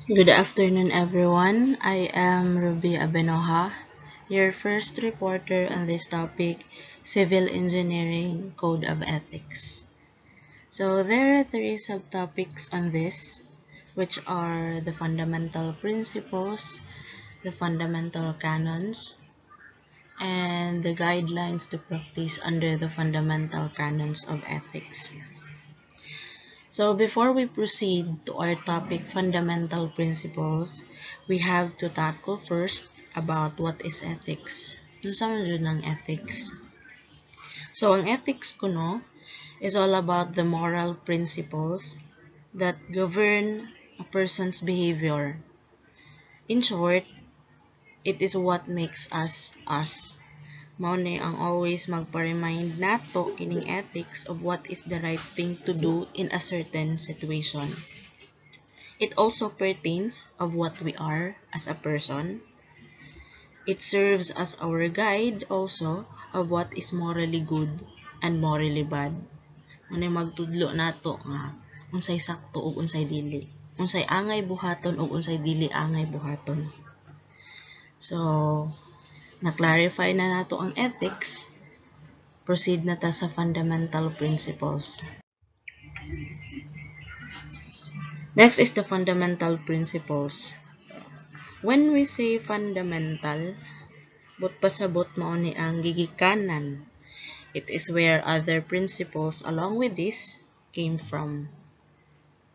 Good afternoon, everyone. I am Ruby Abenoja, your first reporter on this topic, Civil Engineering Code of Ethics. So there are three subtopics on this, which are the fundamental principles, the fundamental canons, and the guidelines to practice under the fundamental canons of ethics. So before we proceed to our topic, fundamental principles, we have to tackle first about what is ethics. Unsa man jud ang ethics? So ang ethics kuno is all about the moral principles that govern a person's behavior. In short, it is what makes us us. Mao ni ang always magpa-remind nato kining ethics of what is the right thing to do in a certain situation. It also pertains of what we are as a person. It serves as our guide also of what is morally good and morally bad. Unay magtudlo nato nga unsay sakto ug unsay dili. Unsay angay buhaton ug unsay dili angay buhaton. So, na-clarify na nato ang ethics. Proceed na ta sa fundamental principles. Next is the fundamental principles. When we say fundamental, but pasabot mao ni ang gigikanan. It is where other principles along with this came from.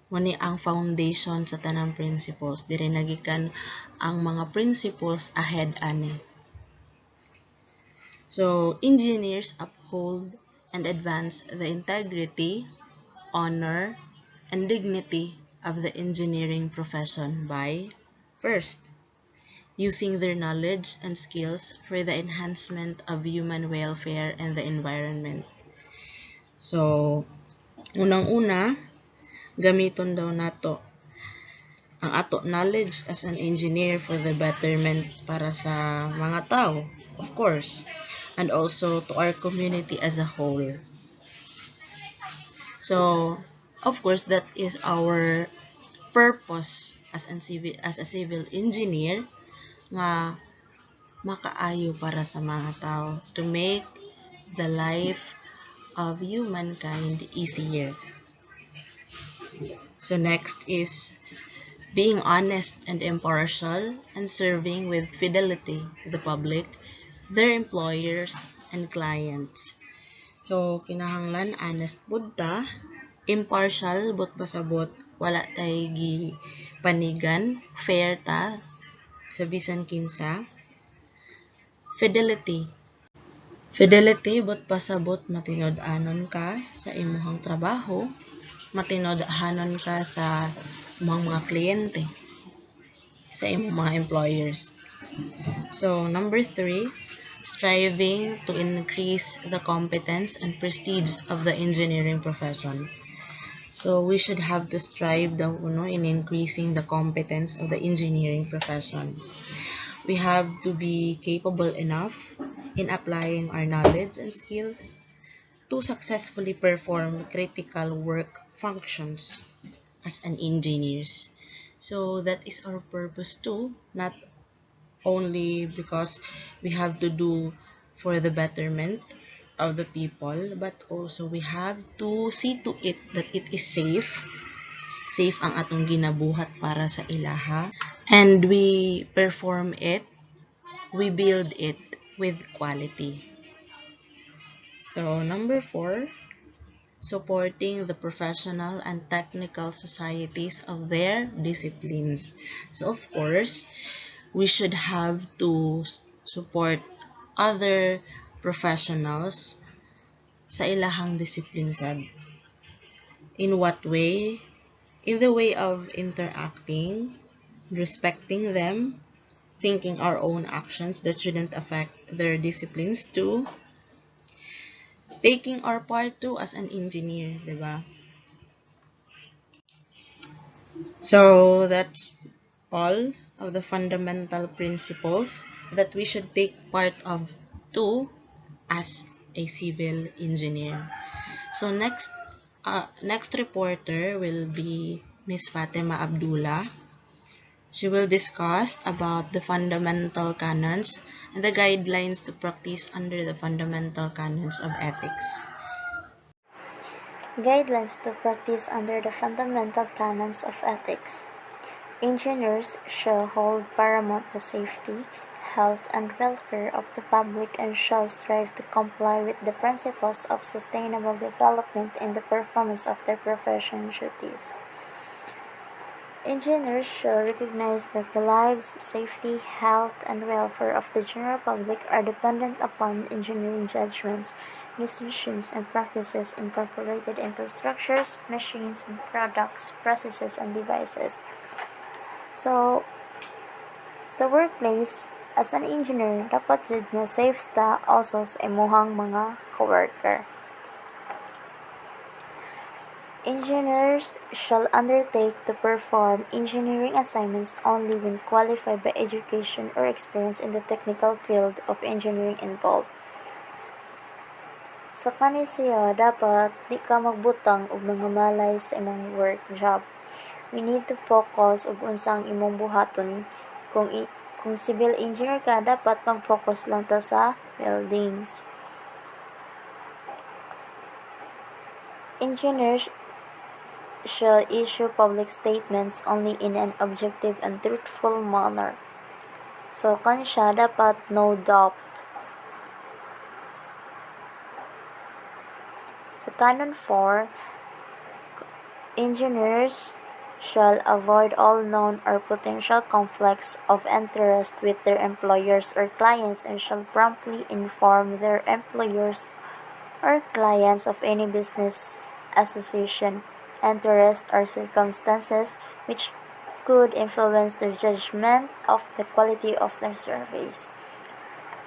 Mani ang foundation sa tanang principles. Dire nagikan ang mga principles ahead ani. So, engineers uphold and advance the integrity, honor, and dignity of the engineering profession by, first, using their knowledge and skills for the enhancement of human welfare and the environment. So, unang-una, gamiton daw nato ang ato knowledge as an engineer for the betterment para sa mga tao, of course, and also to our community as a whole. So, of course, that is our purpose as a civil engineer nga makaayo para sa mga tao, to make the life of humankind easier. So next is being honest and impartial and serving with fidelity the public, their employers, and clients. So kinahanglan honest pud ta, impartial but pasabot wala tay gi panigan, fair ta sa bisan kinsa. Fidelity but pasabot matinod-anon ka sa imong trabaho, matinod-anon ka sa mga kliyente, sa imong mga employers. So, number 3, striving to increase the competence and prestige of the engineering profession. So, we should have to strive daw in increasing the competence of the engineering profession. We have to be capable enough in applying our knowledge and skills to successfully perform critical work functions as an engineers. So that is our purpose too, not only because we have to do for the betterment of the people, but also we have to see to it that it is safe ang atong ginabuhat para sa ilaha, and we perform it, we build it with quality. So number 4, supporting the professional and technical societies of their disciplines. So of course, we should have to support other professionals sa ilahang discipline sad. In what way? In the way of interacting, respecting them, thinking our own actions that shouldn't affect their disciplines too, taking our part too as an engineer, diba? So that's all of the fundamental principles that we should take part of too as a civil engineer. So next reporter will be Miss Fatima Abdullah. She will discuss about the fundamental canons and the guidelines to practice under the fundamental canons of ethics. Guidelines to practice under the fundamental canons of ethics. Engineers shall hold paramount the safety, health, and welfare of the public and shall strive to comply with the principles of sustainable development in the performance of their professional duties. Engineers shall recognize that the lives, safety, health, and welfare of the general public are dependent upon engineering judgments, decisions, and practices incorporated into structures, machines, products, processes, and devices. So, sa workplace, as an engineer, dapat jud nga safe ta also sa imuhang mga coworker. Engineers shall undertake to perform engineering assignments only when qualified by education or experience in the technical field of engineering involved. Sa kani siya, dapat di ka magbutang og mga malay sa imong work job. We need to focus og unsang imong buhaton. Kung civil engineer ka, dapat mag-focus lang ta sa buildings. Engineers shall issue public statements only in an objective and truthful manner. So, kan siya, dapat no doubt. Sa Canon 4, engineers shall avoid all known or potential conflicts of interest with their employers or clients and shall promptly inform their employers or clients of any business association, interest, or circumstances which could influence their judgment of the quality of their service.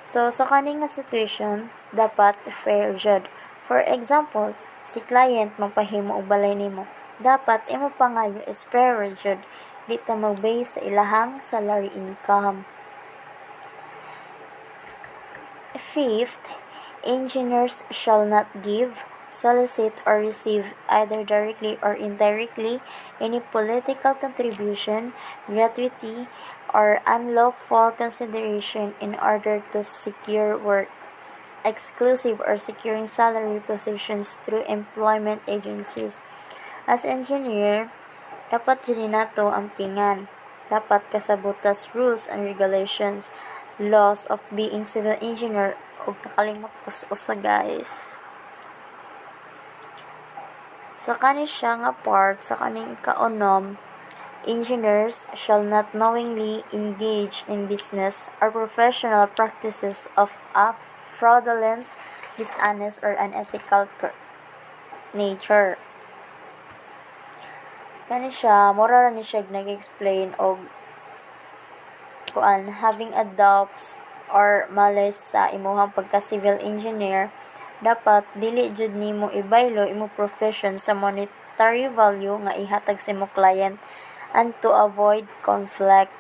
So, sa kaning nga situation, dapat fair jud. For example, si client magpahimo og balay nimo, dapat imo pangayo is fair jud, di ta mag-base sa ilahang salary income. Fifth, engineers shall not give, solicit, or receive, either directly or indirectly, any political contribution, gratuity, or unlawful consideration in order to secure work, exclusive or securing salary positions through employment agencies. As engineer, dapat dyan nato ang pingan. Dapat kasabutas rules and regulations, laws of being civil engineer, ug nakalimot ko sa guys. Sa kani siya nga part, sa kaning kaunom, engineers shall not knowingly engage in business or professional practices of a fraudulent, dishonest, or unethical nature. Kani siya, mura ni siya nag-explain og having a doubts or malice sa imuhang pagka-civil engineer, dapat dili jud nimo ibaylo imo profession sa monetary value nga ihatag sa imo client and to avoid conflict.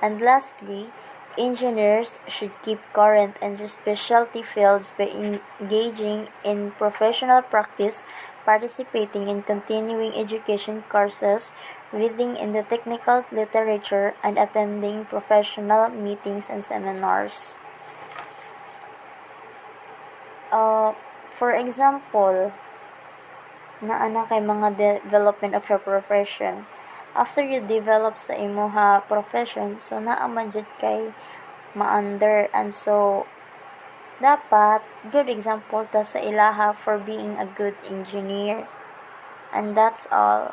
And lastly, engineers should keep current in their specialty fields by engaging in professional practice, participating in continuing education courses, reading in the technical literature, and attending professional meetings and seminars. For example, naana kay mga development of your profession. After you develop sa imuha profession, so naaman jud kay ma-under, and so dapat good example ta sa ilaha for being a good engineer. And that's all.